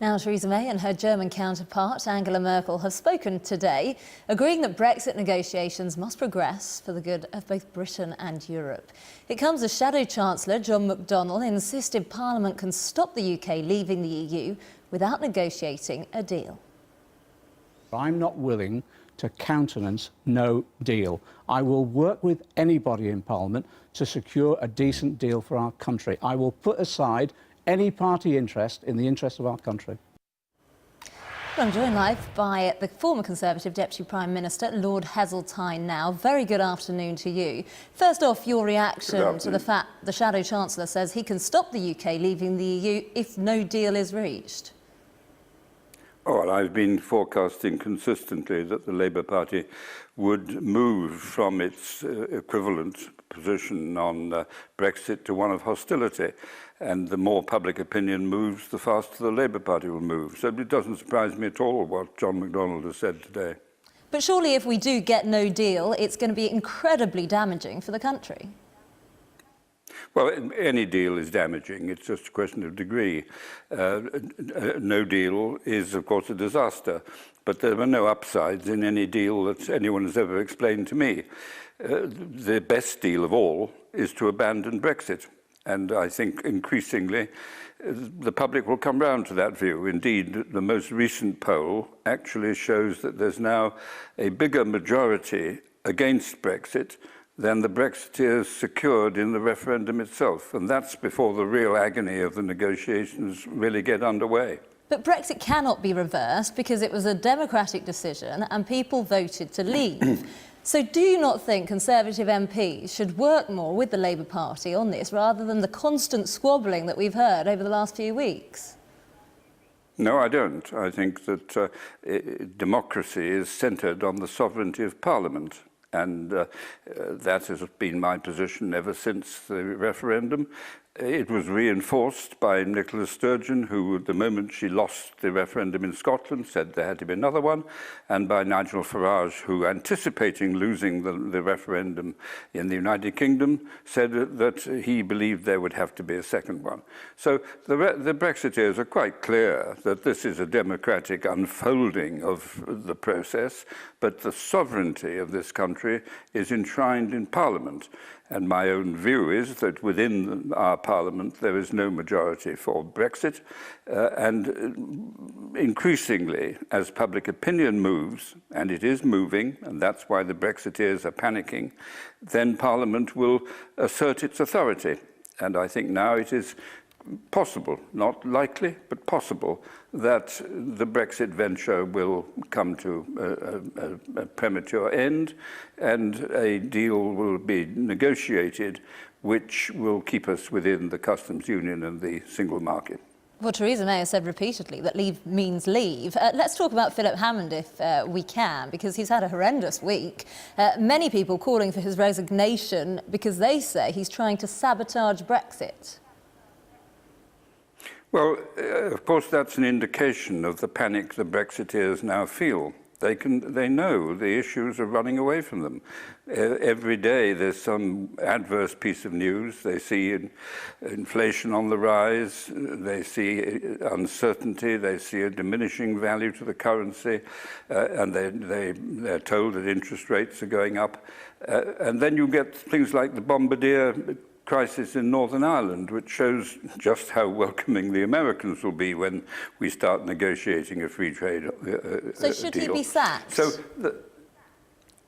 Now, Theresa May and her German counterpart, Angela Merkel, have spoken today, agreeing that Brexit negotiations must progress for the good of both Britain and Europe. It comes as Shadow Chancellor John McDonnell insisted Parliament can stop the UK leaving the EU without negotiating a deal. I'm not willing to countenance no deal. I will work with anybody in Parliament to secure a decent deal for our country. I will put aside any party interest in the interest of our country. Well, I'm joined live by the former Conservative Deputy Prime Minister, Lord Heseltine now. Very good afternoon to you. First off, your reaction to the fact the Shadow Chancellor says he can stop the UK leaving the EU if no deal is reached. Oh, well, I've been forecasting consistently that the Labour Party would move from its equivalent position on Brexit to one of hostility. And the more public opinion moves, the faster the Labour Party will move. So it doesn't surprise me at all what John McDonnell has said today. But surely if we do get no deal, it's going to be incredibly damaging for the country. Well, any deal is damaging. It's just a question of degree. No deal is, of course, a disaster. But there are no upsides in any deal that anyone has ever explained to me. The best deal of all is to abandon Brexit. And I think increasingly the public will come round to that view. Indeed, the most recent poll actually shows that there's now a bigger majority against Brexit than the Brexiteers secured in the referendum itself. And that's before the real agony of the negotiations really get underway. But Brexit cannot be reversed because it was a democratic decision and people voted to leave. So do you not think Conservative MPs should work more with the Labour Party on this rather than the constant squabbling that we've heard over the last few weeks? No, I don't. I think that democracy is centred on the sovereignty of Parliament. And that has been my position ever since the referendum. It was reinforced by Nicola Sturgeon, who, the moment she lost the referendum in Scotland, said there had to be another one, and by Nigel Farage, who, anticipating losing the referendum in the United Kingdom, said that he believed there would have to be a second one. So the Brexiteers are quite clear that this is a democratic unfolding of the process, but the sovereignty of this country is enshrined in Parliament. And my own view is that within our Parliament there is no majority for Brexit. And increasingly, as public opinion moves, and it is moving, and that's why the Brexiteers are panicking, then Parliament will assert its authority. And I think now it is possible, not likely, but possible, that the Brexit venture will come to a premature end and a deal will be negotiated which will keep us within the customs union and the single market. Well, Theresa May has said repeatedly that leave means leave. Let's talk about Philip Hammond if we can, because he's had a horrendous week. Many people calling for his resignation because they say he's trying to sabotage Brexit. Well, of course, that's an indication of the panic the Brexiteers now feel. They know the issues are running away from them. Every day there's some adverse piece of news. They see inflation on the rise, they see uncertainty, they see a diminishing value to the currency, and they're told that interest rates are going up. And then you get things like the Bombardier crisis in Northern Ireland, which shows just how welcoming the Americans will be when we start negotiating a free trade So should deal. He be sacked? So,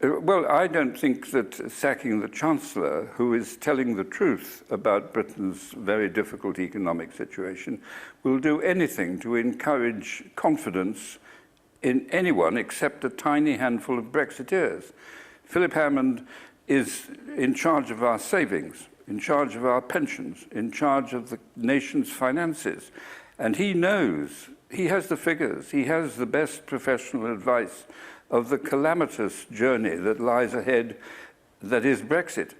well, I don't think that sacking the Chancellor, who is telling the truth about Britain's very difficult economic situation, will do anything to encourage confidence in anyone except a tiny handful of Brexiteers. Philip Hammond is in charge of our savings, in charge of our pensions, in charge of the nation's finances. And he knows, he has the figures, he has the best professional advice of the calamitous journey that lies ahead that is Brexit.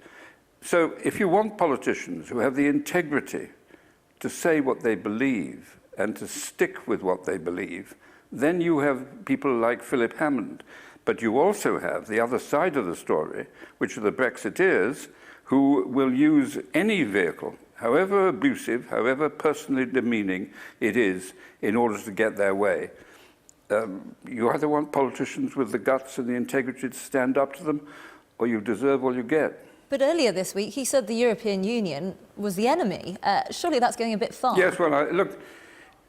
So if you want politicians who have the integrity to say what they believe and to stick with what they believe, then you have people like Philip Hammond. But you also have the other side of the story, which are the Brexiteers, who will use any vehicle, however abusive, however personally demeaning it is, in order to get their way. You either want politicians with the guts and the integrity to stand up to them, or you deserve all you get. But earlier this week, he said the European Union was the enemy. Surely that's going a bit far. Yes, well, look,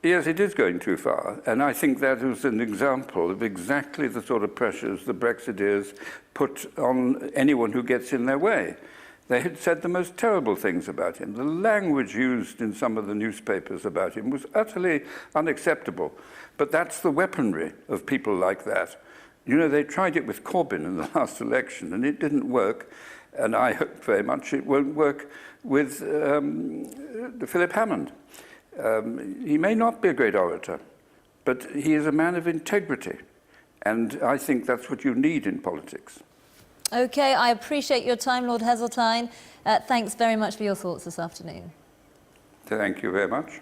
yes, it is going too far. And I think that is an example of exactly the sort of pressures the Brexiteers put on anyone who gets in their way. They had said the most terrible things about him. The language used in some of the newspapers about him was utterly unacceptable. But that's the weaponry of people like that. You know, they tried it with Corbyn in the last election, and it didn't work. And I hope very much it won't work with Philip Hammond. He may not be a great orator, but he is a man of integrity. And I think that's what you need in politics. OK, I appreciate your time, Lord Heseltine. Thanks very much for your thoughts this afternoon. Thank you very much.